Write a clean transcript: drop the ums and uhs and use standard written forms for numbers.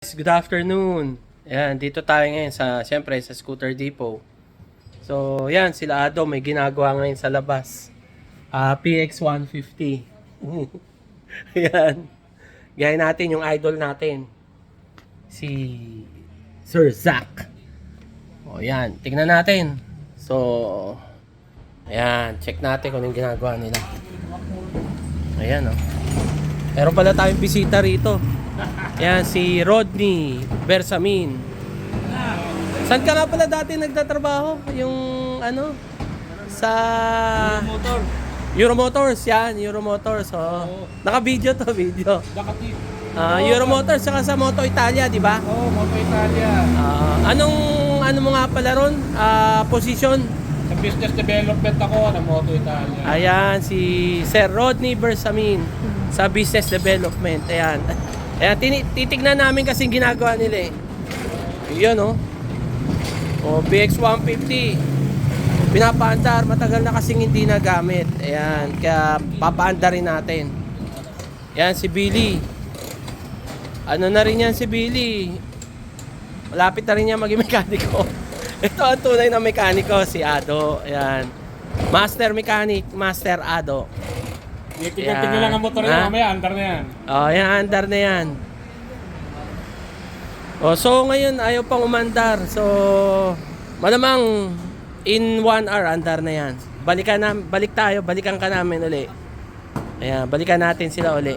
Good afternoon. Ayan, dito tayo ngayon siyempre sa Scooter Depot. So, yan, sila Ado may ginagawa ngayon sa labas. PX 150. Ayan. Gaya natin yung idol natin. Si Sir Zach. O, yan. Tignan natin. So, ayan. Check natin kung anong ginagawa nila. Ayan, o. Meron pala tayong bisita rito. Yan, si Rodney Bersamin. Saan ka nga pala dati nagtatrabaho? Yung ano? Sa Euromotors, yan, Euromotors. Oh. Naka-video to, video. Euromotors, saka sa Moto Italia, di ba? Oo, Moto Italia. Ano mo nga pala ron? Position? Sa business development ako ng Moto Italia. Ayan, si Sir Rodney Bersamin sa business development. Ayan. Ayan, titignan namin kasi ginagawa nila eh. Yun oh. O, BX 150. Pinapaandar, matagal na kasing hindi nagamit. Ayan, kaya papaandarin natin. Ayan, si Billy. Ano na rin yan si Billy? Malapit na rin yan maging mekaniko. Ito ang tunay na mekaniko, si Ado. Ayan. Master Mechanic, Master Ado. Tingnan lang ang motor niya, mamaya andar na yan. Oh, yan, andar na yan. Oh, so ngayon ayaw pang umandar. So malamang in 1 hour andar na yan. Balik tayo, balikan ka namin uli. Ayan, balikan natin sila uli.